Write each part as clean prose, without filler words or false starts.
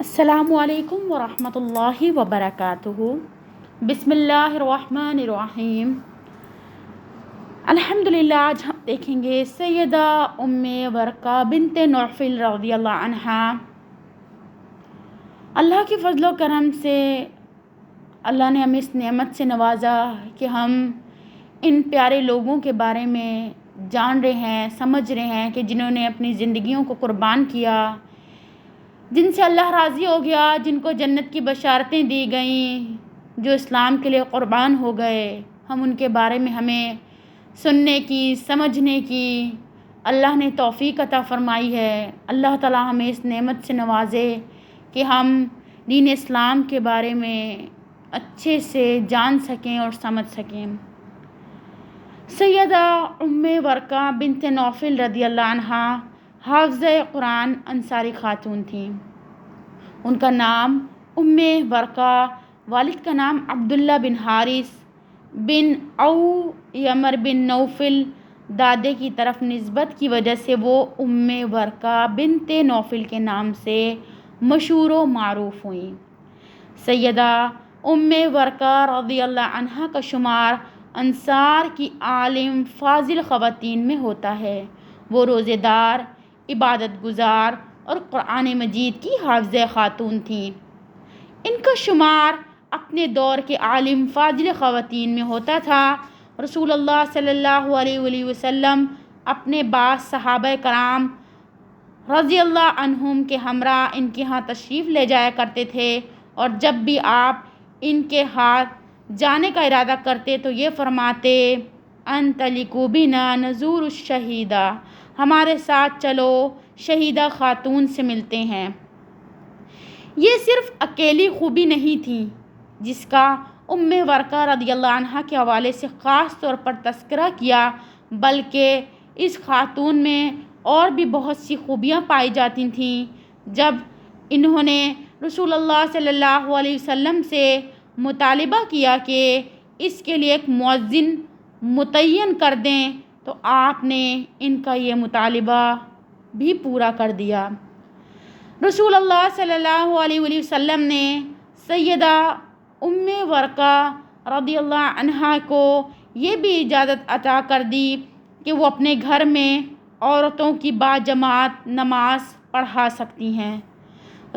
السلام علیکم ورحمۃ اللہ وبرکاتہ۔ بسم اللہ الرحمن الرحیم۔ الحمدللہ آج ہم دیکھیں گے سیدہ ام ورقہ بنت نوفل رضی اللہ عنہا۔ اللہ کے فضل و کرم سے اللہ نے ہمیں اس نعمت سے نوازا کہ ہم ان پیارے لوگوں کے بارے میں جان رہے ہیں، سمجھ رہے ہیں کہ جنہوں نے اپنی زندگیوں کو قربان کیا، جن سے اللہ راضی ہو گیا، جن کو جنت کی بشارتیں دی گئیں، جو اسلام کے لیے قربان ہو گئے۔ ہم ان کے بارے میں ہمیں سننے کی، سمجھنے کی اللہ نے توفیق عطا فرمائی ہے۔ اللہ تعالی ہمیں اس نعمت سے نوازے کہ ہم دین اسلام کے بارے میں اچھے سے جان سکیں اور سمجھ سکیں۔ سیدہ ام ورقہ بنت نوفل رضی اللہ عنہا حافظہ قرآن انصاری خاتون تھیں۔ ان کا نام ام ورقہ، والد کا نام عبداللہ بن حارث بن یمر بن نوفل، دادے کی طرف نسبت کی وجہ سے وہ ام ورقہ بنت نوفل کے نام سے مشہور و معروف ہوئیں۔ سیدہ ام ورقہ رضی اللہ عنہا کا شمار انصار کی عالم فاضل خواتین میں ہوتا ہے۔ وہ روزے دار، عبادت گزار اور قرآن مجید کی حافظہ خاتون تھیں۔ ان کا شمار اپنے دور کے عالم فاضل خواتین میں ہوتا تھا۔ رسول اللہ صلی اللہ علیہ وسلم اپنے بعض صحابہ کرام رضی اللہ عنہم کے ہمراہ ان کے ہاں تشریف لے جایا کرتے تھے، اور جب بھی آپ ان کے ہاتھ جانے کا ارادہ کرتے تو یہ فرماتے، انطلقوا بنا نزور الشہیدہ، ہمارے ساتھ چلو، شہیدہ خاتون سے ملتے ہیں۔ یہ صرف اکیلی خوبی نہیں تھی جس کا ام ورقہ رضی اللہ عنہا کے حوالے سے خاص طور پر تذکرہ کیا، بلکہ اس خاتون میں اور بھی بہت سی خوبیاں پائی جاتی تھیں۔ جب انہوں نے رسول اللہ صلی اللہ علیہ وسلم سے مطالبہ کیا کہ اس کے لیے ایک مؤذن متعین کر دیں تو آپ نے ان کا یہ مطالبہ بھی پورا کر دیا۔ رسول اللہ صلی اللہ علیہ وسلم نے سیدہ ام ورقہ رضی اللہ عنہا کو یہ بھی اجازت عطا کر دی کہ وہ اپنے گھر میں عورتوں کی باجماعت نماز پڑھا سکتی ہیں۔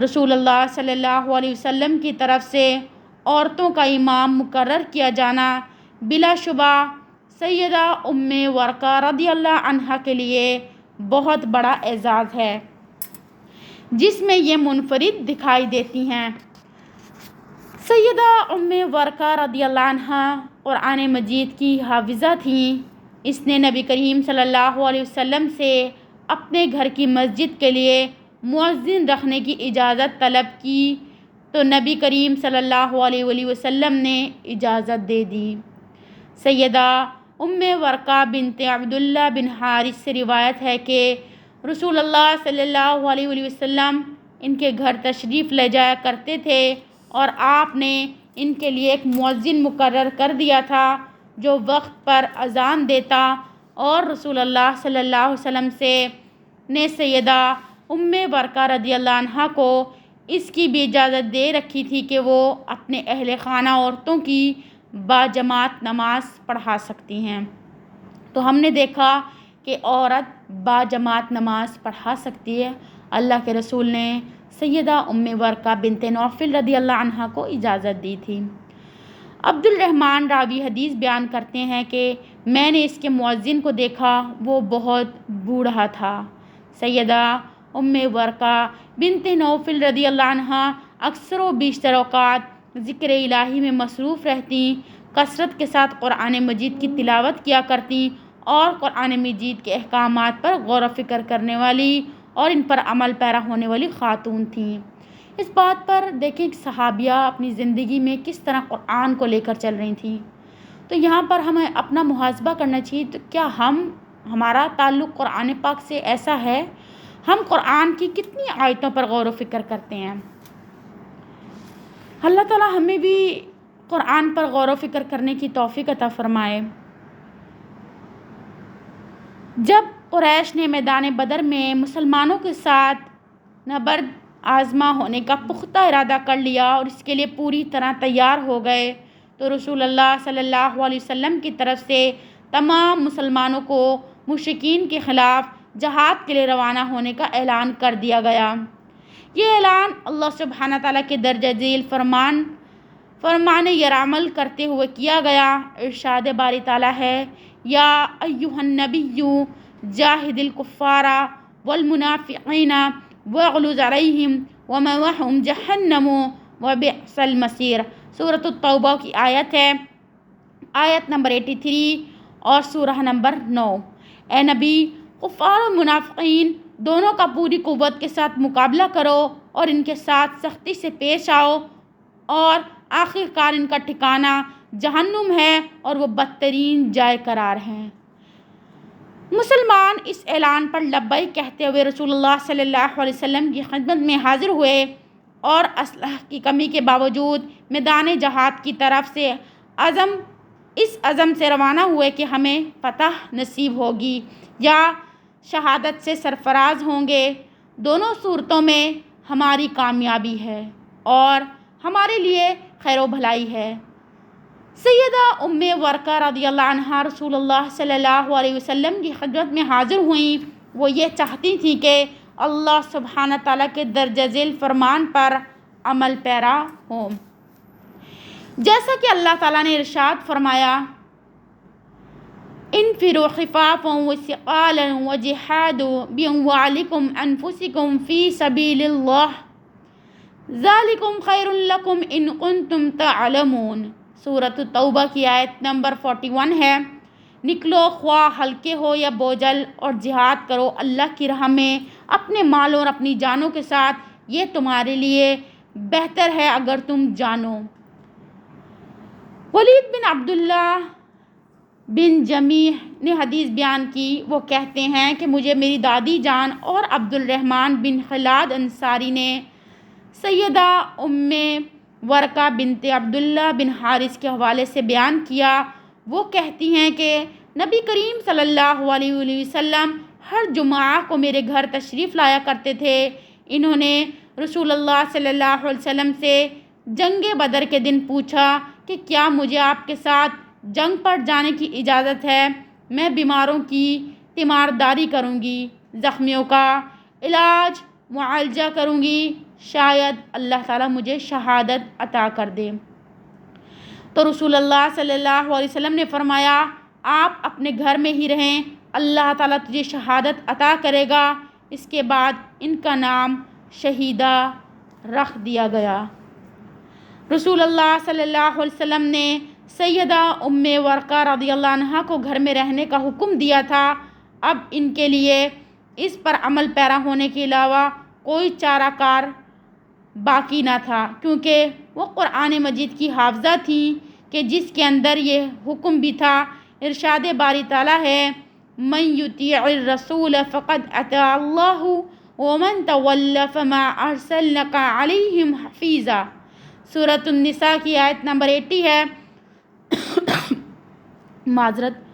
رسول اللہ صلی اللہ علیہ وسلم کی طرف سے عورتوں کا امام مقرر کیا جانا بلا شبہ سیدہ ام ورقہ رضی اللہ عنہا کے لیے بہت بڑا اعزاز ہے، جس میں یہ منفرد دکھائی دیتی ہیں۔ سیدہ ام ورقہ رضی اللہ عنہا قرآن مجید کی حافظہ تھیں۔ اس نے نبی کریم صلی اللہ علیہ وسلم سے اپنے گھر کی مسجد کے لیے مؤذن رکھنے کی اجازت طلب کی تو نبی کریم صلی اللہ علیہ وسلم نے اجازت دے دی۔ سیدہ ام ورقہ بنت عبداللہ بن حارث سے روایت ہے کہ رسول اللہ صلی اللہ علیہ وسلم ان کے گھر تشریف لے جایا کرتے تھے، اور آپ نے ان کے لیے ایک مؤذن مقرر کر دیا تھا جو وقت پر اذان دیتا، اور رسول اللہ صلی اللہ علیہ وسلم نے سیدہ ام ورقہ رضی اللہ عنہا کو اس کی بھی اجازت دے رکھی تھی کہ وہ اپنے اہل خانہ عورتوں کی باجماعت نماز پڑھا سکتی ہیں۔ تو ہم نے دیکھا کہ عورت باجماعت نماز پڑھا سکتی ہے۔ اللہ کے رسول نے سیدہ ام ورقہ بنت نوفل رضی اللہ عنہا کو اجازت دی تھی۔ عبد الرحمن راوی حدیث بیان کرتے ہیں کہ میں نے اس کے مؤذن کو دیکھا، وہ بہت بوڑھا تھا۔ سیدہ ام ورقہ بنت نوفل رضی اللہ عنہا اکثر و بیشتر اوقات ذکر الہی میں مصروف رہتی، کثرت کے ساتھ قرآن مجید کی تلاوت کیا کرتی، اور قرآن مجید کے احکامات پر غور و فکر کرنے والی اور ان پر عمل پیرا ہونے والی خاتون تھیں۔ اس بات پر دیکھیں کہ صحابیہ اپنی زندگی میں کس طرح قرآن کو لے کر چل رہی تھیں۔ تو یہاں پر ہمیں اپنا محاسبہ کرنا چاہیے، تو کیا ہمارا تعلق قرآن پاک سے ایسا ہے؟ ہم قرآن کی کتنی آیتوں پر غور و فکر کرتے ہیں؟ اللہ تعالیٰ ہمیں بھی قرآن پر غور و فکر کرنے کی توفیق عطا فرمائے۔ جب قریش نے میدان بدر میں مسلمانوں کے ساتھ نبرد آزما ہونے کا پختہ ارادہ کر لیا اور اس کے لیے پوری طرح تیار ہو گئے تو رسول اللہ صلی اللہ علیہ وسلم کی طرف سے تمام مسلمانوں کو مشرکین کے خلاف جہاد کے لیے روانہ ہونے کا اعلان کر دیا گیا۔ یہ اعلان اللہ سبحانہ تعالیٰ کے درجہ ذیل فرمان یرعمل کرتے ہوئے کیا گیا۔ ارشاد باری تعالیٰ ہے، یا ایھا النبی جاہد الکفار والمنافقین واغلظ علیہم ومأواہم جہنم وبئس المصیر۔ سورۃ التوبہ کی آیت ہے، آیت نمبر 83 اور سورہ نمبر 9۔ اے نبی، کفار و منافقین دونوں کا پوری قوت کے ساتھ مقابلہ کرو اور ان کے ساتھ سختی سے پیش آؤ، اور آخرکار ان کا ٹھکانہ جہنم ہے اور وہ بدترین جائے قرار ہیں۔ مسلمان اس اعلان پر لبیک کہتے ہوئے رسول اللہ صلی اللہ علیہ وسلم کی خدمت میں حاضر ہوئے اور اسلحہ کی کمی کے باوجود میدان جہاد کی طرف سے اس عزم سے روانہ ہوئے کہ ہمیں فتح نصیب ہوگی یا شہادت سے سرفراز ہوں گے۔ دونوں صورتوں میں ہماری کامیابی ہے اور ہمارے لیے خیر و بھلائی ہے۔ سیدہ ام ورقہ رضی اللہ عنہا رسول اللہ صلی اللہ علیہ وسلم کی خدمت میں حاضر ہوئیں۔ وہ یہ چاہتی تھیں کہ اللہ سبحانہ تعالیٰ کے درجہ ذیل فرمان پر عمل پیرا ہوں، جیسا کہ اللہ تعالیٰ نے ارشاد فرمایا، انفروا خفافا وثقالا وجاہدوا باموالکم انفسکم فی سبیل اللہ ذالکم خیر لکم ان کنتم تعلمون۔ سورۃ التوبہ کی آیت نمبر 41 ہے، نکلو خواہ ہلکے ہو یا بوجھل اور جہاد کرو اللہ کی راہ میں اپنے مالوں اور اپنی جانوں کے ساتھ، یہ تمہارے لیے بہتر ہے اگر تم جانو۔ ولید بن عبداللہ بن جمیح نے حدیث بیان کی۔ وہ کہتے ہیں کہ مجھے میری دادی جان اور عبد الرحمن بن خلاد انصاری نے سیدہ ام ورقہ بنت عبداللہ بن حارث کے حوالے سے بیان کیا۔ وہ کہتی ہیں کہ نبی کریم صلی اللہ علیہ وسلم ہر جمعہ کو میرے گھر تشریف لایا کرتے تھے۔ انہوں نے رسول اللہ صلی اللہ علیہ وسلم سے جنگ بدر کے دن پوچھا کہ کیا مجھے آپ کے ساتھ جنگ پر جانے کی اجازت ہے؟ میں بیماروں کی تیمارداری کروں گی، زخمیوں کا علاج معالجہ کروں گی، شاید اللہ تعالیٰ مجھے شہادت عطا کر دے۔ تو رسول اللہ صلی اللہ علیہ وسلم نے فرمایا، آپ اپنے گھر میں ہی رہیں، اللہ تعالیٰ تجھے شہادت عطا کرے گا۔ اس کے بعد ان کا نام شہیدہ رکھ دیا گیا۔ رسول اللہ صلی اللہ علیہ وسلم نے سیدہ ام ورقہ رضی اللہ عنہا کو گھر میں رہنے کا حکم دیا تھا۔ اب ان کے لیے اس پر عمل پیرا ہونے کے علاوہ کوئی چارہ کار باقی نہ تھا، کیونکہ وہ قرآن مجید کی حافظہ تھیں کہ جس کے اندر یہ حکم بھی تھا۔ ارشاد باری تعالیٰ ہے، من یطیع الرسول فقد اطاع اللہ ومن تولی فما ارسلناک علیہم حفیظا۔ سورۃ النساء کی آیت نمبر 80 ہے۔ معذرت۔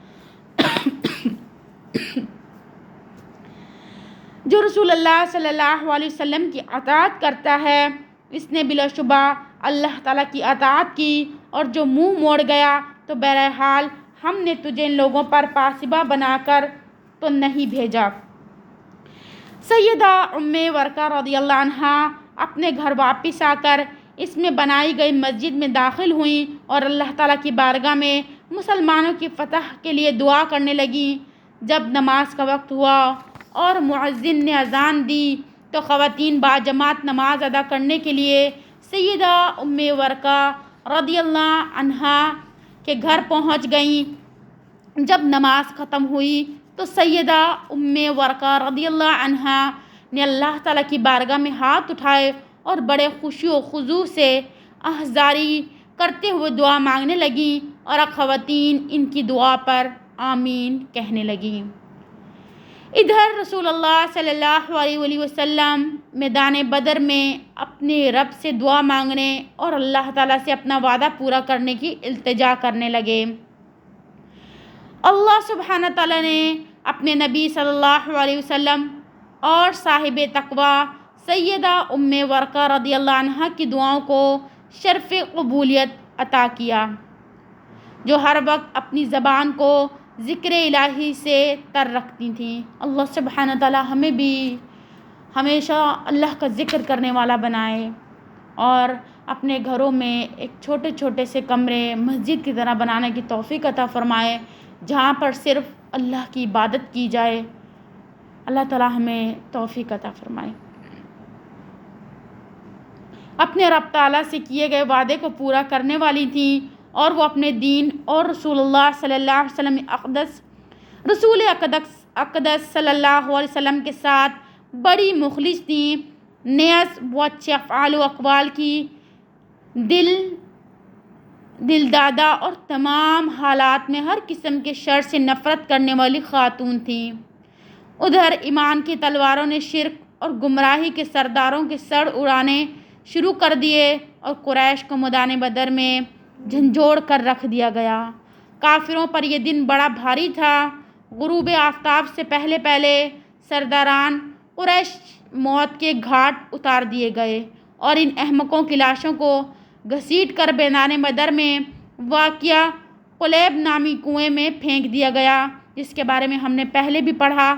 جو رسول اللہ صلی اللہ علیہ وسلم کی اطاعت کرتا ہے، اس نے بلا شبہ اللہ تعالیٰ کی اطاعت کی، اور جو منہ موڑ گیا تو بہرحال ہم نے تجھے ان لوگوں پر پاسباں بنا کر تو نہیں بھیجا۔ سیدہ ام ورقہ رضی اللہ عنہا اپنے گھر واپس آ کر اس میں بنائی گئی مسجد میں داخل ہوئیں اور اللہ تعالیٰ کی بارگاہ میں مسلمانوں کی فتح کے لیے دعا کرنے لگیں۔ جب نماز کا وقت ہوا اور مؤذن نے اذان دی تو خواتین باجماعت نماز ادا کرنے کے لیے سیدہ ام ورقہ رضی اللہ عنہا کے گھر پہنچ گئیں۔ جب نماز ختم ہوئی تو سیدہ ام ورقہ رضی اللہ عنہا نے اللہ تعالیٰ کی بارگاہ میں ہاتھ اٹھائے اور بڑے خوشی و خضوع سے احزاری کرتے ہوئے دعا مانگنے لگیں، اور خواتین ان کی دعا پر آمین کہنے لگیں۔ ادھر رسول اللہ صلی اللہ علیہ وسلم میدان بدر میں اپنے رب سے دعا مانگنے اور اللہ تعالیٰ سے اپنا وعدہ پورا کرنے کی التجا کرنے لگے۔ اللہ سبحانہ تعالیٰ نے اپنے نبی صلی اللہ علیہ وسلم اور صاحب تقوی سیدہ ام ورقہ رضی اللہ عنہ کی دعاؤں کو شرف قبولیت عطا کیا، جو ہر وقت اپنی زبان کو ذکر الہی سے تر رکھتی تھیں۔ اللہ سبحانہ تعالیٰ ہمیں بھی ہمیشہ اللہ کا ذکر کرنے والا بنائے، اور اپنے گھروں میں ایک چھوٹے چھوٹے سے کمرے مسجد کی طرح بنانے کی توفیق عطا فرمائے، جہاں پر صرف اللہ کی عبادت کی جائے۔ اللہ تعالیٰ ہمیں توفیق عطا فرمائے۔ اپنے رب تعالیٰ سے کیے گئے وعدے کو پورا کرنے والی تھیں، اور وہ اپنے دین اور رسول اللہ صلی اللہ علیہ وسلم رسول اقدس صلی اللہ علیہ وسلم کے ساتھ بڑی مخلص تھیں۔ نیز وہ اچھے افعال و اقوال کی دل دادا اور تمام حالات میں ہر قسم کے شر سے نفرت کرنے والی خاتون تھیں۔ ادھر ایمان کی تلواروں نے شرک اور گمراہی کے سرداروں کے سر اڑانے شروع کر دیے، اور قریش کو میدان بدر میں جھنجھوڑ کر رکھ دیا گیا۔ کافروں پر یہ دن بڑا بھاری تھا۔ غروب آفتاب سے پہلے سرداران قریش موت کے گھاٹ اتار دیے گئے، اور ان احمقوں کی لاشوں کو گھسیٹ کر میدان بدر میں واقع قلیب نامی کنویں میں پھینک دیا گیا، جس کے بارے میں ہم نے پہلے بھی پڑھا۔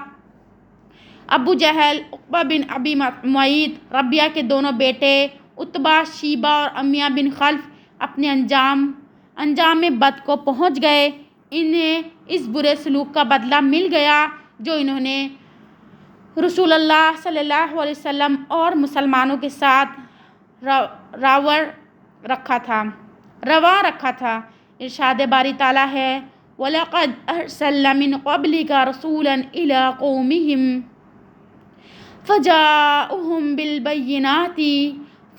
ابو جہل، عقبہ بن ابی معیط، ربیہ کے دونوں بیٹے عتبہ، شیبہ اور امیہ بن خلف اپنے انجام بد کو پہنچ گئے۔ انہیں اس برے سلوک کا بدلہ مل گیا جو انہوں نے رسول اللہ صلی اللہ علیہ وسلم اور مسلمانوں کے ساتھ روا رکھا تھا۔ ارشاد باری تعالیٰ ہے، وَلَقَدْ أَرْسَلْنَا مِن قَبْلِكَ رَسُولًا إِلَىٰ قَوْمِهِمْ فَجَاءُوهُم بِالْبَيِّنَاتِ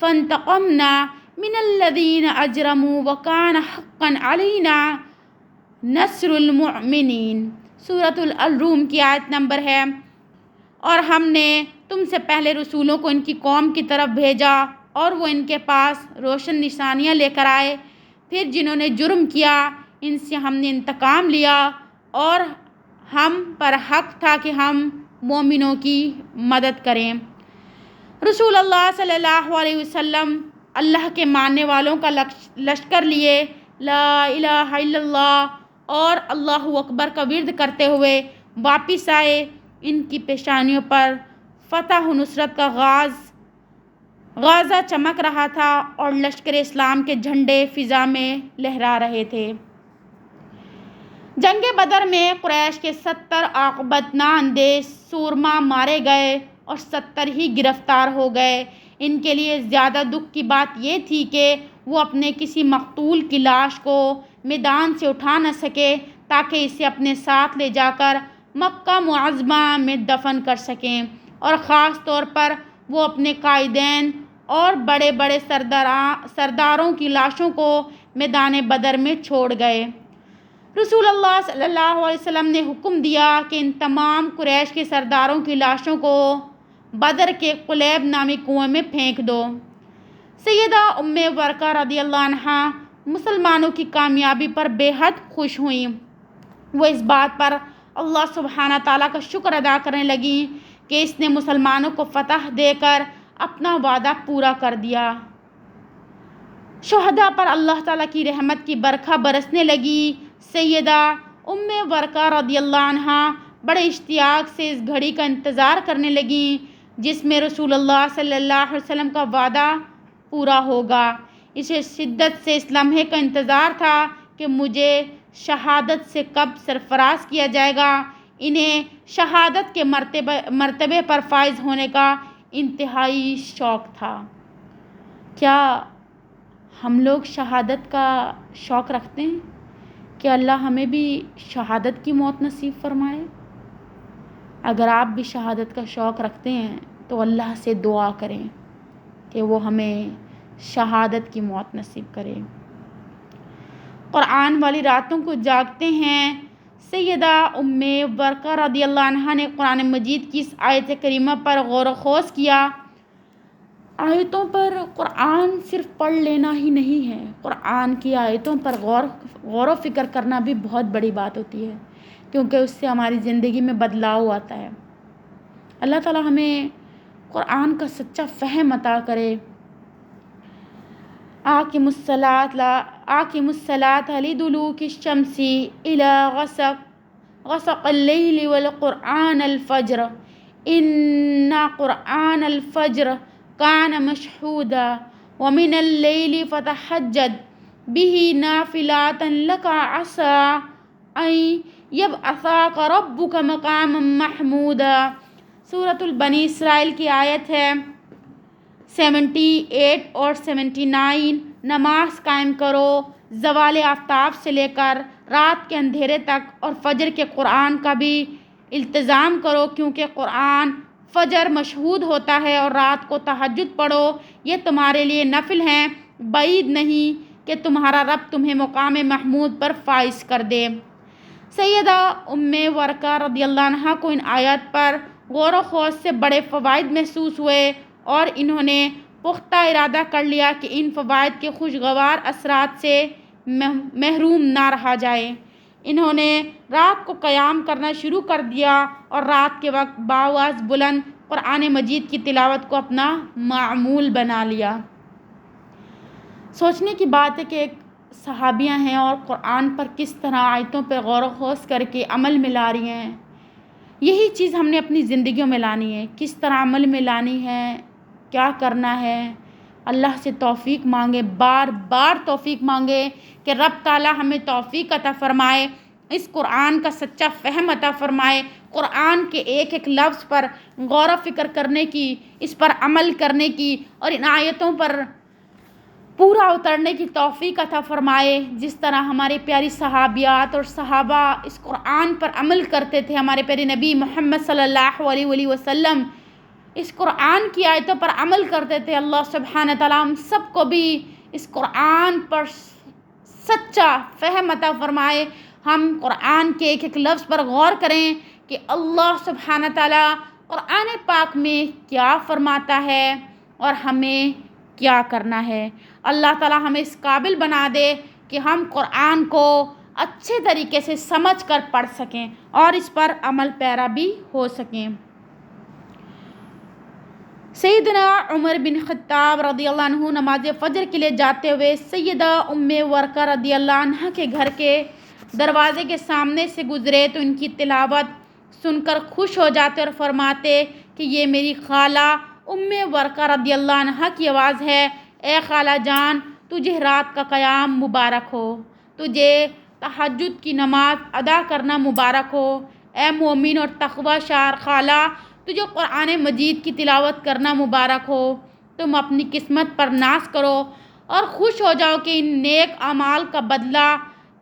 فَانْتَقَمْنَا مِنَ الَّذِينَ أَجْرَمُوا وَكَانَ حَقًّا عَلَيْنَا نَصْرُ الْمُؤْمِنِينَ۔ سورۃ الروم کی آیت نمبر ہے، اور ہم نے تم سے پہلے رسولوں کو ان کی قوم کی طرف بھیجا، اور وہ ان کے پاس روشن نشانیاں لے کر آئے۔ پھر جنہوں نے جرم کیا ان سے ہم نے انتقام لیا، اور ہم پر حق تھا کہ ہم مومنوں کی مدد کریں۔ رسول اللہ صلی اللہ علیہ وسلم اللہ کے ماننے والوں کا لشکر لیے لا الہ الا اللہ اور اللہ اکبر کا ورد کرتے ہوئے واپس آئے۔ ان کی پیشانیوں پر فتح و نصرت کا غازہ چمک رہا تھا، اور لشکر اسلام کے جھنڈے فضا میں لہرا رہے تھے۔ جنگ بدر میں قریش کے 70 عاقبت نااندیش سورما مارے گئے اور 70 ہی گرفتار ہو گئے۔ ان کے لیے زیادہ دکھ کی بات یہ تھی کہ وہ اپنے کسی مقتول کی لاش کو میدان سے اٹھا نہ سکے تاکہ اسے اپنے ساتھ لے جا کر مکہ معظمہ میں دفن کر سکیں، اور خاص طور پر وہ اپنے قائدین اور بڑے بڑے سرداروں کی لاشوں کو میدان بدر میں چھوڑ گئے۔ رسول اللہ صلی اللہ علیہ وسلم نے حکم دیا کہ ان تمام قریش کے سرداروں کی لاشوں کو بدر کے قلیب نامی کنویں میں پھینک دو۔ سیدہ ام ورقہ رضی اللہ عنہ مسلمانوں کی کامیابی پر بے حد خوش ہوئیں۔ وہ اس بات پر اللہ سبحانہ تعالیٰ کا شکر ادا کرنے لگیں کہ اس نے مسلمانوں کو فتح دے کر اپنا وعدہ پورا کر دیا۔ شہداء پر اللہ تعالیٰ کی رحمت کی برکھا برسنے لگی۔ سیدہ ام ورقہ رضی اللہ عنہ بڑے اشتیاق سے اس گھڑی کا انتظار کرنے لگیں جس میں رسول اللہ صلی اللہ علیہ وسلم کا وعدہ پورا ہوگا۔ اسے شدت سے اس لمحے کا انتظار تھا کہ مجھے شہادت سے کب سرفراز کیا جائے گا۔ انہیں شہادت کے مرتبے پر فائز ہونے کا انتہائی شوق تھا۔ کیا ہم لوگ شہادت کا شوق رکھتے ہیں؟ کہ اللہ ہمیں بھی شہادت کی موت نصیب فرمائے؟ اگر آپ بھی شہادت کا شوق رکھتے ہیں تو اللہ سے دعا کریں کہ وہ ہمیں شہادت کی موت نصیب کرے۔ قرآن والی راتوں کو جاگتے ہیں۔ سیدہ ام ورقہ رضی اللہ عنہ نے قرآن مجید کی اس آیت کریمہ پر غور و خوض کیا۔ آیتوں پر قرآن صرف پڑھ لینا ہی نہیں ہے، قرآن کی آیتوں پر غور و فکر کرنا بھی بہت بڑی بات ہوتی ہے، کیونکہ اس سے ہماری زندگی میں بدلاؤ آتا ہے۔ اللہ تعالیٰ ہمیں قرآن کا سچا فہم عطا کرے۔ آقم الصلاۃ لدلوک الشمس الی غسق اللیل والقرآن الفجر ان قرآن الفجر کان مشہودا ومن اللیل فتہجد بہ نافلۃ لک عسى ان یبعثک ربک مقاما محمودا۔ سورۃ البنی اسرائیل کی آیت ہے 78 اور 79۔ نماز قائم کرو زوال آفتاب سے لے کر رات کے اندھیرے تک، اور فجر کے قرآن کا بھی التزام کرو، کیونکہ قرآن فجر مشہود ہوتا ہے، اور رات کو تہجد پڑھو، یہ تمہارے لیے نفل ہیں، بعید نہیں کہ تمہارا رب تمہیں مقام محمود پر فائز کر دے۔ سیدہ ام ورقہ رضی اللہ عنہ کو ان آیات پر غور و خوض سے بڑے فوائد محسوس ہوئے، اور انہوں نے پختہ ارادہ کر لیا کہ ان فوائد کے خوشگوار اثرات سے محروم نہ رہا جائے۔ انہوں نے رات کو قیام کرنا شروع کر دیا، اور رات کے وقت بآواز بلند قرآن مجید کی تلاوت کو اپنا معمول بنا لیا۔ سوچنے کی بات ہے کہ ایک صحابیاں ہیں اور قرآن پر کس طرح آیتوں پر غور و خوض کر کے عمل میں لا رہی ہیں۔ یہی چیز ہم نے اپنی زندگیوں میں لانی ہے، کس طرح عمل میں لانی ہے، کیا کرنا ہے۔ اللہ سے توفیق مانگے، بار بار توفیق مانگے کہ رب تعالیٰ ہمیں توفیق عطا فرمائے، اس قرآن کا سچا فہم عطا فرمائے، قرآن کے ایک ایک لفظ پر غور و فکر کرنے کی، اس پر عمل کرنے کی، اور ان آیتوں پر پورا اترنے کی توفیق عطا فرمائے، جس طرح ہمارے پیاری صحابیات اور صحابہ اس قرآن پر عمل کرتے تھے۔ ہمارے پیارے نبی محمد صلی اللہ علیہ وسلم اس قرآن کی آیتوں پر عمل کرتے تھے۔ اللہ سبحانہ تعالیٰ ہم سب کو بھی اس قرآن پر سچا فہم عطا فرمائے، ہم قرآن کے ایک ایک لفظ پر غور کریں کہ اللہ سبحانہ تعالیٰ قرآن پاک میں کیا فرماتا ہے اور ہمیں کیا کرنا ہے۔ اللہ تعالیٰ ہمیں اس قابل بنا دے کہ ہم قرآن کو اچھے طریقے سے سمجھ کر پڑھ سکیں اور اس پر عمل پیرا بھی ہو سکیں۔ سیدنا عمر بن خطاب رضی اللہ عنہ نماز فجر کے لیے جاتے ہوئے سیدہ ام ورقہ رضی اللہ عنہ کے گھر کے دروازے کے سامنے سے گزرے تو ان کی تلاوت سن کر خوش ہو جاتے اور فرماتے کہ یہ میری خالہ ام ورقہ رضی اللہ عنہ کی آواز ہے۔ اے خالہ جان، تجھے رات کا قیام مبارک ہو، تجھے تہجد کی نماز ادا کرنا مبارک ہو۔ اے مومن اور تقوی شار خالہ، تجھے قرآن مجید کی تلاوت کرنا مبارک ہو۔ تم اپنی قسمت پر ناز کرو اور خوش ہو جاؤ کہ ان نیک اعمال کا بدلہ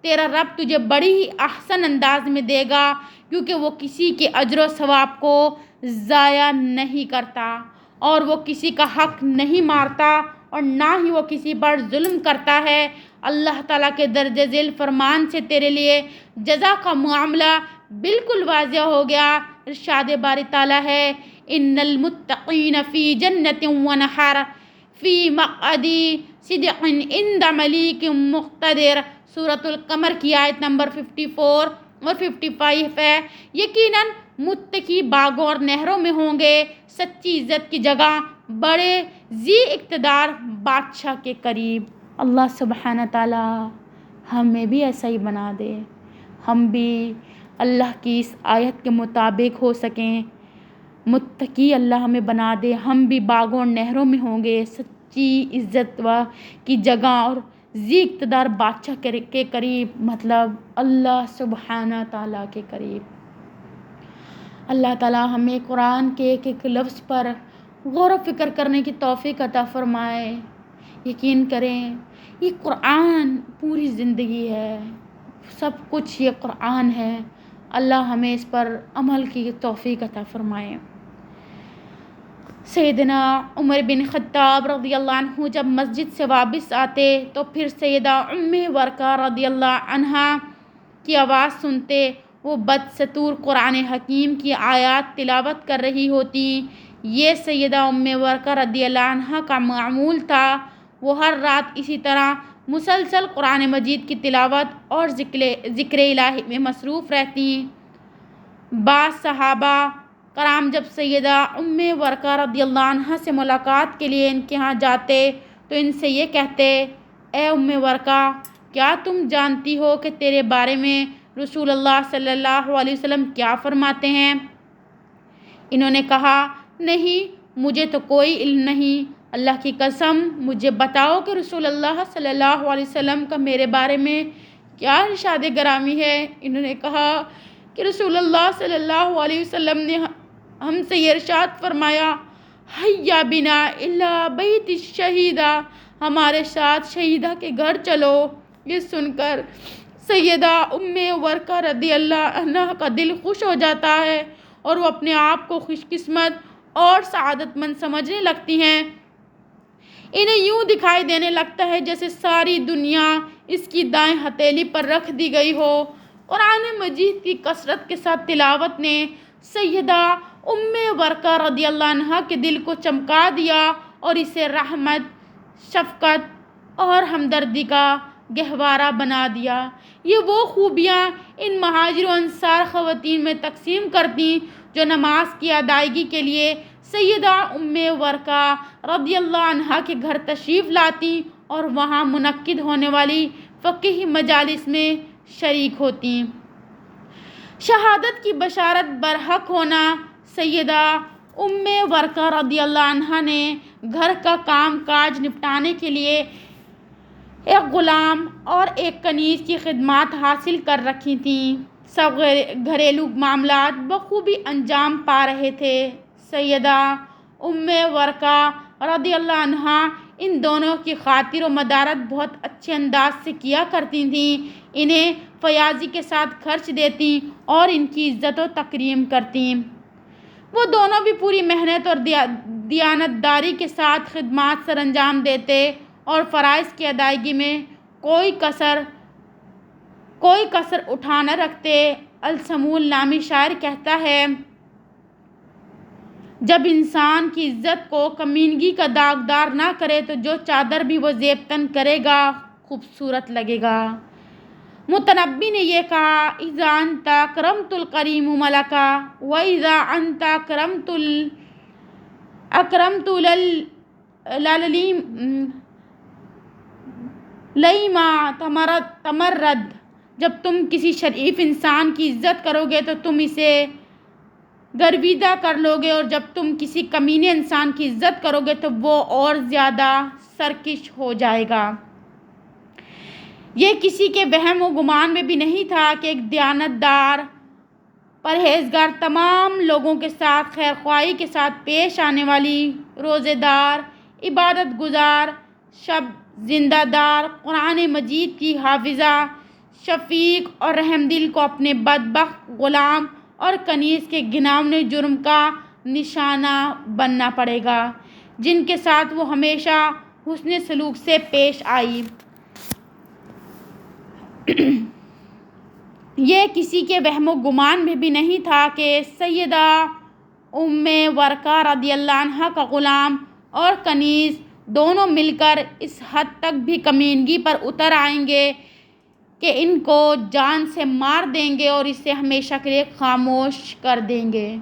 تیرا رب تجھے بڑی ہی احسن انداز میں دے گا، کیونکہ وہ کسی کے اجر و ثواب کو ضائع نہیں کرتا، اور وہ کسی کا حق نہیں مارتا، اور نہ ہی وہ کسی پر ظلم کرتا ہے۔ اللہ تعالیٰ کے درج ذیل فرمان سے تیرے لیے جزا کا معاملہ بالکل واضح ہو گیا۔ ارشاد باری تعالیٰ ہے، ان المتقین فی جنت و نہر فی مقعد صدق عند ملیک مقتدر۔ سورۃ القمر کی آیت نمبر 54 اور 55 ہے۔ یقیناً متقی باغوں اور نہروں میں ہوں گے، سچی عزت کی جگہ بڑے ذی اقتدار بادشاہ کے قریب۔ اللہ سبحانہ تعالیٰ ہمیں بھی ایسا ہی بنا دے، ہم بھی اللہ کی اس آیت کے مطابق ہو سکیں، متقی اللہ ہمیں بنا دے، ہم بھی باغوں اور نہروں میں ہوں گے، سچی عزت کی جگہ اور ذی اقتدار بادشاہ کے قریب، مطلب اللہ سبحانہ تعالیٰ کے قریب۔ اللہ تعالیٰ ہمیں قرآن کے ایک ایک لفظ پر غور و فکر کرنے کی توفیق عطا فرمائے۔ یقین کریں یہ قرآن پوری زندگی ہے، سب کچھ یہ قرآن ہے۔ اللہ ہمیں اس پر عمل کی توفیق عطا فرمائے۔ سیدنا عمر بن خطاب رضی اللہ عنہ جب مسجد سے واپس آتے تو پھر سیدہ ام ورقہ رضی اللہ عنہ کی آواز سنتے، وہ بدستور قرآن حکیم کی آیات تلاوت کر رہی ہوتی۔ یہ سیدہ ام ورقہ رضی اللہ عنہ کا معمول تھا، وہ ہر رات اسی طرح مسلسل قرآن مجید کی تلاوت اور ذکر الہی میں مصروف رہتی۔ بعض صحابہ کرام جب سیدہ ام ورقہ رضی اللہ عنہ سے ملاقات کے لیے ان کے ہاں جاتے تو ان سے یہ کہتے، اے ام ورقہ، کیا تم جانتی ہو کہ تیرے بارے میں رسول اللہ صلی اللہ علیہ وسلم کیا فرماتے ہیں؟ انہوں نے کہا، نہیں، مجھے تو کوئی علم نہیں، اللہ کی قسم مجھے بتاؤ کہ رسول اللہ صلی اللہ علیہ وسلم کا میرے بارے میں کیا ارشاد گرامی ہے۔ انہوں نے کہا کہ رسول اللہ صلی اللہ علیہ وسلم نے ہم سے یہ ارشاد فرمایا، حیا بنا الا بیت الشہیدہ، ہمارے ساتھ شہیدہ کے گھر چلو۔ یہ سن کر سیدہ ام ورقہ رضی اللہ عنہ کا دل خوش ہو جاتا ہے اور وہ اپنے آپ کو خوش قسمت اور سعادت مند سمجھنے لگتی ہیں۔ انہیں یوں دکھائی دینے لگتا ہے جیسے ساری دنیا اس کی دائیں ہتھیلی پر رکھ دی گئی ہو۔ قرآن مجید کی کثرت کے ساتھ تلاوت نے سیدہ ام ورقہ رضی اللہ عنہ کے دل کو چمکا دیا اور اسے رحمت، شفقت اور ہمدردی کا گہوارہ بنا دیا۔ یہ وہ خوبیاں ان مہاجر و انصار خواتین میں تقسیم کرتی جو نماز کی ادائیگی کے لیے سیدہ ام ورقہ رضی اللہ عنہ کے گھر تشریف لاتی اور وہاں منعقد ہونے والی فقہی مجالس میں شریک ہوتی۔ شہادت کی بشارت برحق ہونا، سیدہ ام ورقہ رضی اللہ عنہ نے گھر کا کام کاج نپٹانے کے لیے ایک غلام اور ایک کنیز کی خدمات حاصل کر رکھی تھیں۔ سب گھریلو معاملات بخوبی انجام پا رہے تھے۔ سیدہ ام ورقہ رضی اللہ عنہ ان دونوں کی خاطر و مدارت بہت اچھے انداز سے کیا کرتی تھیں، انہیں فیاضی کے ساتھ خرچ دیتی اور ان کی عزت و تکریم کرتی۔ وہ دونوں بھی پوری محنت اور دیانتداری کے ساتھ خدمات سر انجام دیتے اور فرائض کی ادائیگی میں کوئی کسر اٹھا نہ رکھتے۔ السمول نامی شاعر کہتا ہے، جب انسان کی عزت کو کمینگی کا داغدار نہ کرے تو جو چادر بھی وہ زیب تن کرے گا خوبصورت لگے گا۔ متنبی نے یہ کہا، اذا انت اکرمت الکریم ملکا واذا انت اکرمت لیما تمرد، جب تم کسی شریف انسان کی عزت کرو گے تو تم اسے گرویدہ کر لو گے، اور جب تم کسی کمینے انسان کی عزت کرو گے تو وہ اور زیادہ سرکش ہو جائے گا۔ یہ کسی کے وہم و گمان میں بھی نہیں تھا کہ ایک دیانتدار، پرہیزگار، تمام لوگوں کے ساتھ خیر خواہی کے ساتھ پیش آنے والی، روزے دار، عبادت گزار، شب زندہ دار، قرآن مجید کی حافظہ، شفیق اور رحم دل کو اپنے بدبخت غلام اور کنیز کے گھناؤنے جرم کا نشانہ بننا پڑے گا جن کے ساتھ وہ ہمیشہ حسن سلوک سے پیش آئی۔ یہ کسی کے وہم و گمان میں بھی نہیں تھا کہ سیدہ ام ورقہ رضی اللہ عنہ کا غلام اور کنیز دونوں مل کر اس حد تک بھی کمینگی پر اتر آئیں گے کہ ان کو جان سے مار دیں گے اور اسے ہمیشہ کے لیے خاموش کر دیں گے۔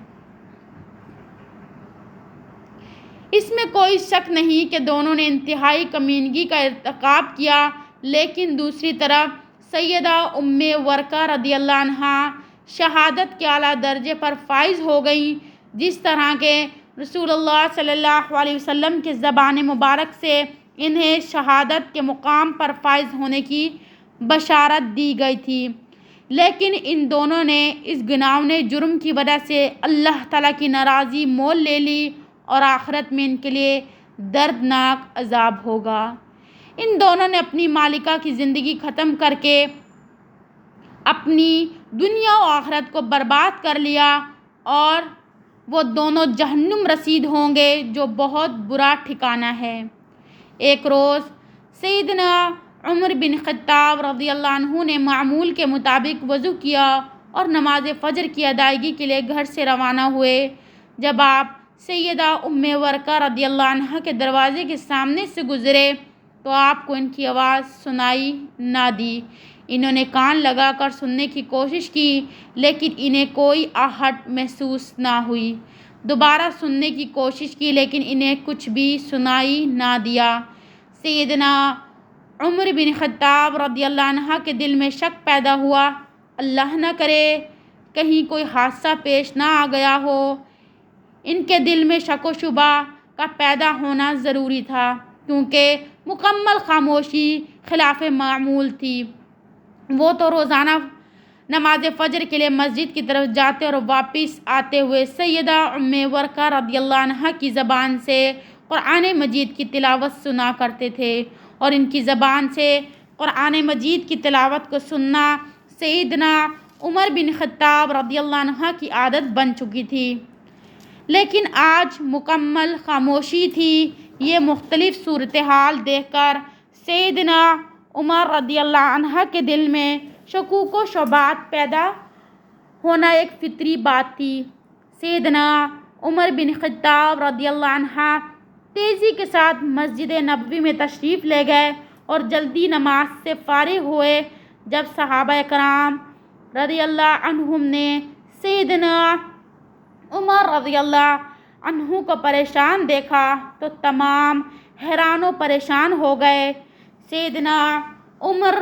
اس میں کوئی شک نہیں کہ دونوں نے انتہائی کمینگی کا ارتکاب کیا، لیکن دوسری طرف سیدہ ام ورقہ رضی اللہ عنہ شہادت کے اعلیٰ درجے پر فائز ہو گئیں، جس طرح کے رسول اللہ صلی اللہ علیہ وسلم کے زبان مبارک سے انہیں شہادت کے مقام پر فائز ہونے کی بشارت دی گئی تھی، لیکن ان دونوں نے اس گناؤنے جرم کی وجہ سے اللہ تعالیٰ کی ناراضی مول لے لی اور آخرت میں ان کے لیے دردناک عذاب ہوگا۔ ان دونوں نے اپنی مالکہ کی زندگی ختم کر کے اپنی دنیا و آخرت کو برباد کر لیا اور وہ دونوں جہنم رسید ہوں گے جو بہت برا ٹھکانہ ہے۔ ایک روز سیدنا عمر بن خطاب رضی اللہ عنہ نے معمول کے مطابق وضو کیا اور نماز فجر کی ادائیگی کے لیے گھر سے روانہ ہوئے۔ جب آپ سیدہ ام ورقہ رضی اللہ عنہ کے دروازے کے سامنے سے گزرے تو آپ کو ان کی آواز سنائی نہ دی۔ انہوں نے کان لگا کر سننے کی کوشش کی لیکن انہیں کوئی آہٹ محسوس نہ ہوئی۔ دوبارہ سننے کی کوشش کی لیکن انہیں کچھ بھی سنائی نہ دیا۔ سیدنا عمر بن خطاب رضی اللہ عنہ کے دل میں شک پیدا ہوا، اللہ نہ کرے کہیں کوئی حادثہ پیش نہ آ گیا ہو۔ ان کے دل میں شک و شبہ کا پیدا ہونا ضروری تھا کیونکہ مکمل خاموشی خلاف معمول تھی۔ وہ تو روزانہ نماز فجر کے لیے مسجد کی طرف جاتے اور واپس آتے ہوئے سیدہ ام ورقہ رضی اللہ عنہ کی زبان سے قرآن مجید کی تلاوت سنا کرتے تھے، اور ان کی زبان سے قرآن مجید کی تلاوت کو سننا سیدنا عمر بن خطاب رضی اللہ عنہ کی عادت بن چکی تھی۔ لیکن آج مکمل خاموشی تھی۔ یہ مختلف صورتحال دیکھ کر سیدنا عمر رضی اللہ عنہ کے دل میں شکوک و شبہات پیدا ہونا ایک فطری بات تھی۔ سیدنا عمر بن خطاب رضی اللہ عنہ تیزی کے ساتھ مسجد نبوی میں تشریف لے گئے اور جلدی نماز سے فارغ ہوئے۔ جب صحابہ کرام رضی اللہ عنہم نے سیدنا عمر رضی اللہ عنہ کو پریشان دیکھا تو تمام حیران و پریشان ہو گئے۔ سیدنا عمر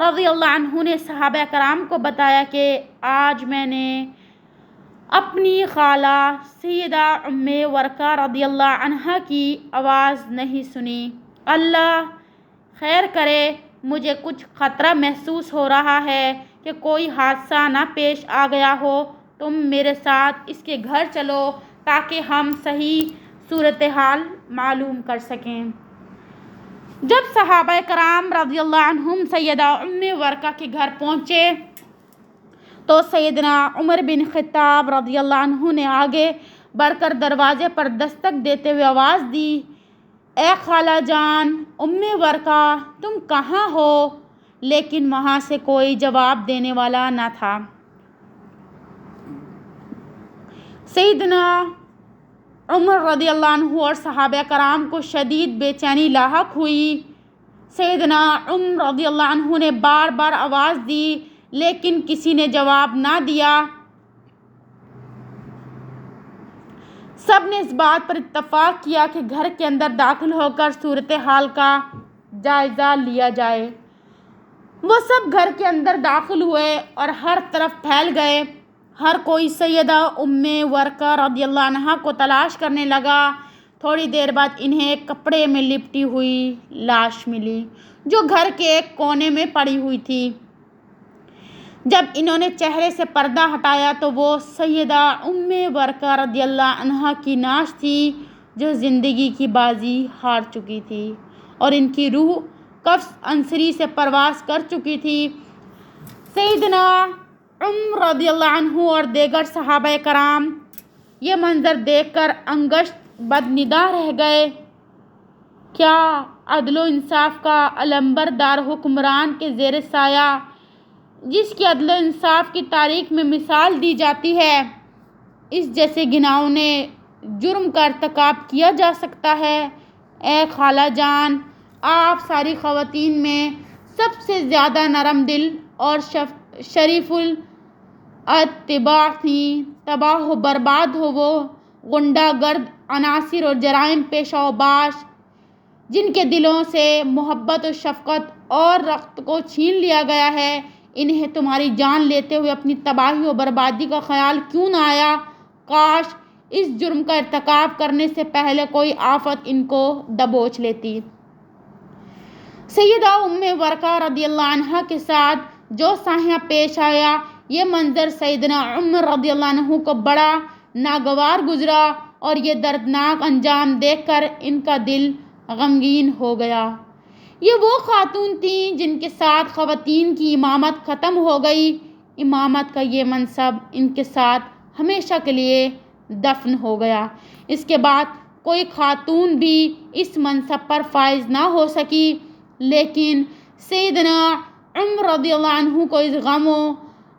رضی اللہ عنہ نے صحابہ کرام کو بتایا کہ آج میں نے اپنی خالہ سیدہ ام ورقہ رضی اللہ عنہ کی آواز نہیں سنی۔ اللہ خیر کرے، مجھے کچھ خطرہ محسوس ہو رہا ہے کہ کوئی حادثہ نہ پیش آ گیا ہو۔ تم میرے ساتھ اس کے گھر چلو تاکہ ہم صحیح صورتحال معلوم کر سکیں۔ جب صحابہ کرام رضی اللہ عنہم سیدہ ام ورقہ کے گھر پہنچے تو سیدنا عمر بن خطاب رضی اللہ عنہ نے آگے بڑھ کر دروازے پر دستک دیتے ہوئے آواز دی، اے خالہ جان ام ورقہ، تم کہاں ہو؟ لیکن وہاں سے کوئی جواب دینے والا نہ تھا۔ سیدنا عمر رضی اللہ عنہ اور صحابہ کرام کو شدید بے چینی لاحق ہوئی۔ سیدنا عمر رضی اللہ عنہ نے بار بار آواز دی لیکن کسی نے جواب نہ دیا۔ سب نے اس بات پر اتفاق کیا کہ گھر کے اندر داخل ہو کر صورتحال کا جائزہ لیا جائے۔ وہ سب گھر کے اندر داخل ہوئے اور ہر طرف پھیل گئے۔ ہر کوئی سیدہ ام ورقہ رضی اللہ عنہ کو تلاش کرنے لگا۔ تھوڑی دیر بعد انہیں ایک کپڑے میں لپٹی ہوئی لاش ملی جو گھر کے ایک کونے میں پڑی ہوئی تھی۔ جب انہوں نے چہرے سے پردہ ہٹایا تو وہ سیدہ ام ورقہ رضی اللہ عنہ کی نعش تھی جو زندگی کی بازی ہار چکی تھی اور ان کی روح قفس عنصری سے پرواز کر چکی تھی۔ سیدنا عمر رضی اللہ عنہ اور دیگر صحابہ کرام یہ منظر دیکھ کر انگشت بدنگاہ رہ گئے۔ کیا عدل و انصاف کا علمبردار حکمران کے زیر سایہ، جس کی عدل و انصاف کی تاریخ میں مثال دی جاتی ہے، اس جیسے گھناؤنے جرم کا ارتکاب کیا جا سکتا ہے؟ اے خالہ جان، آپ ساری خواتین میں سب سے زیادہ نرم دل اور شریف الاتباع تھیں۔ تباہ و برباد ہو وہ غنڈہ گرد عناصر اور جرائم پیشہ و باش جن کے دلوں سے محبت و شفقت اور رحمت کو چھین لیا گیا ہے۔ انہیں تمہاری جان لیتے ہوئے اپنی تباہی و بربادی کا خیال کیوں نہ آیا؟ کاش اس جرم کا ارتکاب کرنے سے پہلے کوئی آفت ان کو دبوچ لیتی۔ سیدہ ام ورقہ رضی اللہ عنہ کے ساتھ جو سایہ پیش آیا، یہ منظر سیدنا عمر رضی اللہ عنہ کو بڑا ناگوار گزرا اور یہ دردناک انجام دیکھ کر ان کا دل غمگین ہو گیا۔ یہ وہ خاتون تھیں جن کے ساتھ خواتین کی امامت ختم ہو گئی۔ امامت کا یہ منصب ان کے ساتھ ہمیشہ کے لیے دفن ہو گیا۔ اس کے بعد کوئی خاتون بھی اس منصب پر فائز نہ ہو سکی۔ لیکن سیدنا عمر رضی اللہ عنہ کو اس غم و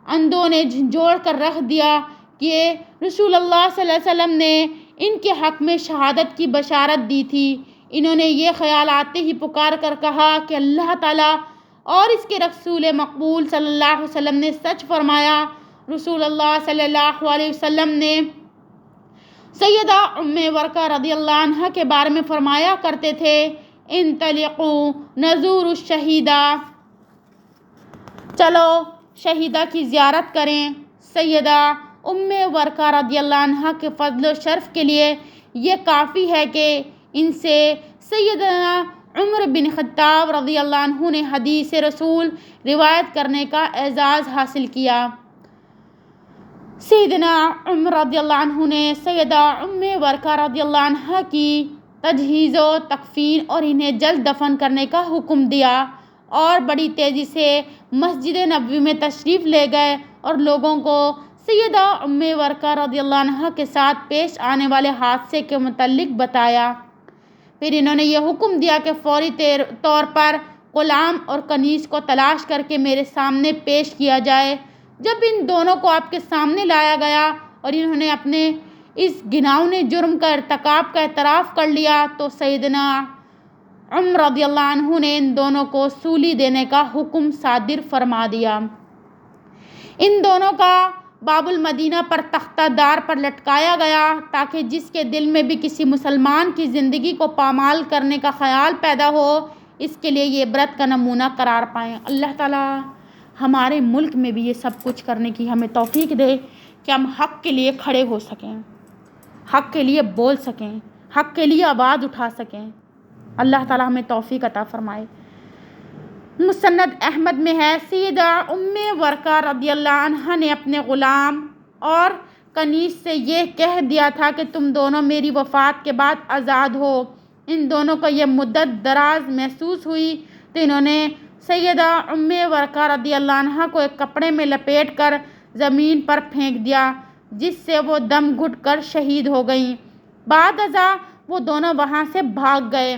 اندوہ نے جھنجھوڑ کر رکھ دیا کہ رسول اللہ صلی اللہ علیہ وسلم نے ان کے حق میں شہادت کی بشارت دی تھی۔ انہوں نے یہ خیال آتے ہی پکار کر کہا کہ اللہ تعالیٰ اور اس کے رسول مقبول صلی اللہ علیہ وسلم نے سچ فرمایا۔ رسول اللہ صلی اللہ علیہ وسلم نے سیدہ ام ورقہ رضی اللہ عنہ کے بارے میں فرمایا کرتے تھے، انطلقوا نزور الشہیدہ، چلو شہیدہ کی زیارت کریں۔ سیدہ ام ورقہ رضی اللہ عنہ کے فضل و شرف کے لیے یہ کافی ہے کہ ان سے سیدنا عمر بن خطاب رضی اللہ عنہ نے حدیث رسول روایت کرنے کا اعزاز حاصل کیا۔ سیدنا عمر رضی اللہ عنہ نے سیدہ ام ورقہ رضی اللہ عنہ کی تجہیز و تکفین اور انہیں جلد دفن کرنے کا حکم دیا، اور بڑی تیزی سے مسجد نبوی میں تشریف لے گئے اور لوگوں کو سیدہ ام ورقہ رضی اللہ عنہ کے ساتھ پیش آنے والے حادثے کے متعلق بتایا۔ پھر انہوں نے یہ حکم دیا کہ فوری طور پر غلام اور کنیز کو تلاش کر کے میرے سامنے پیش کیا جائے۔ جب ان دونوں کو آپ کے سامنے لایا گیا اور انہوں نے اپنے اس گھناؤنے جرم کا ارتکاب کا اعتراف کر لیا تو سیدنا عمر رضی اللہ عنہ نے ان دونوں کو سولی دینے کا حکم صادر فرما دیا۔ ان دونوں کا باب المدینہ پر تختہ دار پر لٹکایا گیا تاکہ جس کے دل میں بھی کسی مسلمان کی زندگی کو پامال کرنے کا خیال پیدا ہو، اس کے لیے یہ عبرت کا نمونہ قرار پائیں۔ اللہ تعالیٰ ہمارے ملک میں بھی یہ سب کچھ کرنے کی ہمیں توفیق دے کہ ہم حق کے لیے کھڑے ہو سکیں، حق کے لیے بول سکیں، حق کے لیے آواز اٹھا سکیں۔ اللہ تعالیٰ ہمیں توفیق عطا فرمائے۔ مسند احمد میں ہے، سیدہ ام ورقہ رضی اللہ عنہ نے اپنے غلام اور کنیز سے یہ کہہ دیا تھا کہ تم دونوں میری وفات کے بعد آزاد ہو۔ ان دونوں کو یہ مدت دراز محسوس ہوئی تو انہوں نے سیدہ ام ورقہ رضی اللہ عنہ کو ایک کپڑے میں لپیٹ کر زمین پر پھینک دیا، جس سے وہ دم گھٹ کر شہید ہو گئیں۔ بعد ازاں وہ دونوں وہاں سے بھاگ گئے۔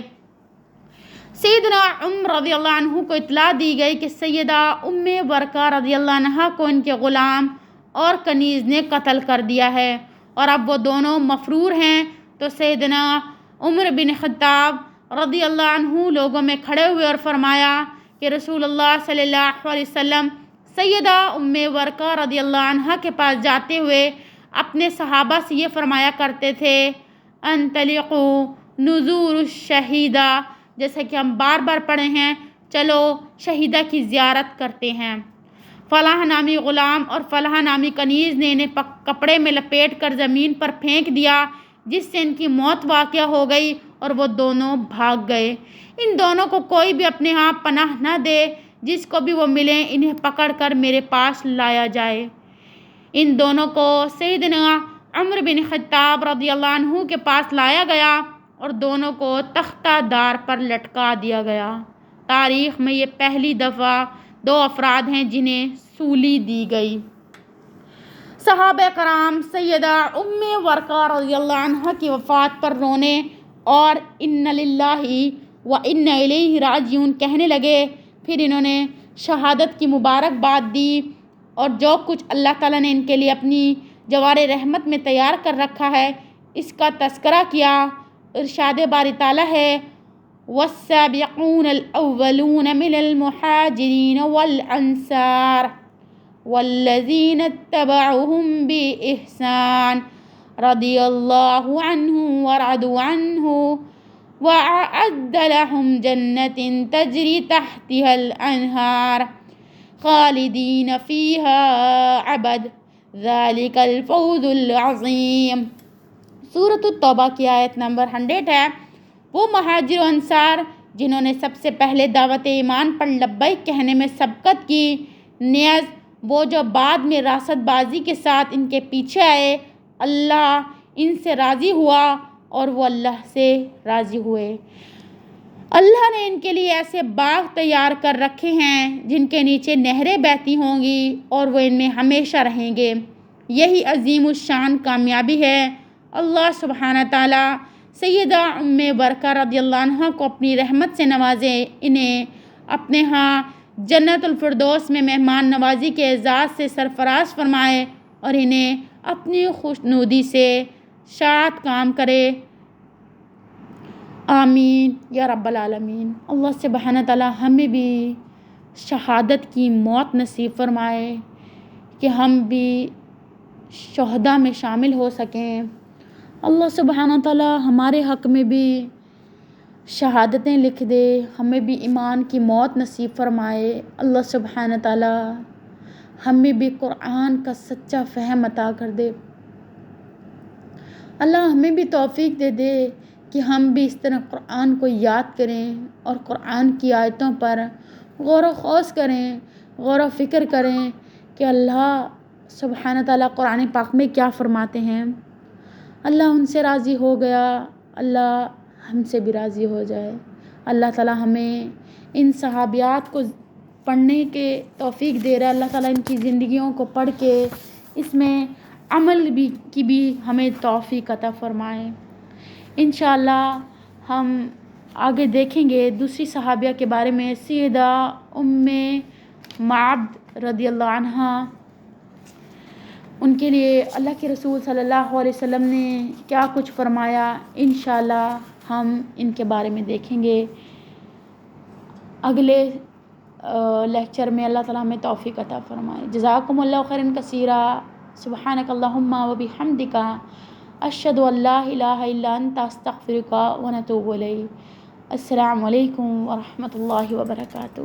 سیدنا عمر رضی اللہ عنہ کو اطلاع دی گئی کہ سیدہ ام ورقہ رضی اللہ عنہ کو ان کے غلام اور کنیز نے قتل کر دیا ہے اور اب وہ دونوں مفرور ہیں۔ تو سیدنا عمر بن خطاب رضی اللہ عنہ لوگوں میں کھڑے ہوئے اور فرمایا کہ رسول اللہ صلی اللہ علیہ وسلم سیدہ ام ورقہ رضی اللہ عنہ کے پاس جاتے ہوئے اپنے صحابہ سے یہ فرمایا کرتے تھے، انطلقوا نزور الشہیدہ، جیسے کہ ہم بار بار پڑھے ہیں، چلو شہیدہ کی زیارت کرتے ہیں۔ فلاں نامی غلام اور فلاں نامی کنیز نے انہیں کپڑے میں لپیٹ کر زمین پر پھینک دیا، جس سے ان کی موت واقع ہو گئی اور وہ دونوں بھاگ گئے۔ ان دونوں کو کوئی بھی اپنے ہاں پناہ نہ دے، جس کو بھی وہ ملیں انہیں پکڑ کر میرے پاس لایا جائے۔ ان دونوں کو سیدنا عمر بن خطاب رضی اللہ عنہ کے پاس لایا گیا اور دونوں کو تختہ دار پر لٹکا دیا گیا۔ تاریخ میں یہ پہلی دفعہ دو افراد ہیں جنہیں سولی دی گئی۔ صحابہ کرام سیدہ ام ورقہ رضی اللہ عنہ کی وفات پر رونے اور ان للہ و انا الیہ راجعون کہنے لگے۔ پھر انہوں نے شہادت کی مبارکباد دی اور جو کچھ اللہ تعالیٰ نے ان کے لیے اپنی جوار رحمت میں تیار کر رکھا ہے اس کا تذکرہ کیا۔ ارشاد باری تعالیٰ ہے، والسابقون الاولون من المہاجرین والانصار والذین اتبعوهم بإحسان رضی اللہ عنہم ورضوا عنہ وأعد لهم جنات تجری تحتها الأنہار خالدین فیہا ابد ذالک الفوز العظیم۔ سورۃ التوبہ کی آیت نمبر 100 ہے۔ وہ مہاجر و انصار جنہوں نے سب سے پہلے دعوت ایمان پر لبیک کہنے میں سبقت کی، نیز وہ جو بعد میں راست بازی کے ساتھ ان کے پیچھے آئے، اللہ ان سے راضی ہوا اور وہ اللہ سے راضی ہوئے۔ اللہ نے ان کے لیے ایسے باغ تیار کر رکھے ہیں جن کے نیچے نہریں بہتی ہوں گی اور وہ ان میں ہمیشہ رہیں گے۔ یہی عظیم الشان کامیابی ہے۔ اللہ سبحانہ تعالیٰ سیدہ ام ورقہ رضی اللہ عنہ کو اپنی رحمت سے نوازے، انہیں اپنے ہاں جنت الفردوس میں مہمان نوازی کے اعزاز سے سرفراز فرمائے اور انہیں اپنی خوشنودی سے شاد کام کرے۔ آمین یا رب العالمین۔ اللہ سبحانہ تعالیٰ ہمیں بھی شہادت کی موت نصیب فرمائے کہ ہم بھی شہداء میں شامل ہو سکیں۔ اللہ سبحانہ تعالیٰ ہمارے حق میں بھی شہادتیں لکھ دے، ہمیں بھی ایمان کی موت نصیب فرمائے۔ اللہ سبحانہ تعالیٰ ہمیں بھی قرآن کا سچا فہم عطا کر دے۔ اللہ ہمیں بھی توفیق دے دے کہ ہم بھی اس طرح قرآن کو یاد کریں اور قرآن کی آیتوں پر غور و خوض کریں، غور و فکر کریں کہ اللہ سبحانہ تعالیٰ قرآن پاک میں کیا فرماتے ہیں۔ اللہ ان سے راضی ہو گیا، اللہ ہم سے بھی راضی ہو جائے۔ اللہ تعالیٰ ہمیں ان صحابیات کو پڑھنے کے توفیق دے رہا ہے۔ اللہ تعالیٰ ان کی زندگیوں کو پڑھ کے اس میں عمل کی بھی ہمیں توفیق عطا فرمائے۔ انشاءاللہ ہم آگے دیکھیں گے دوسری صحابیہ کے بارے میں، سیدہ ام معبد رضی اللہ عنہ۔ ان کے لیے اللہ کے رسول صلی اللہ علیہ وسلم نے کیا کچھ فرمایا، انشاءاللہ ہم ان کے بارے میں دیکھیں گے اگلے لیکچر میں۔ اللہ تعالیٰ ہمیں توفیق عطا فرمائے۔ جزاکم اللہ خیرا کثیرا۔ سبحانک اللہم و بحمدک، اشہد ان لا الہ الا انت، استغفرک و اتوب الیک۔ السلام علیکم ورحمۃ اللہ وبرکاتہ۔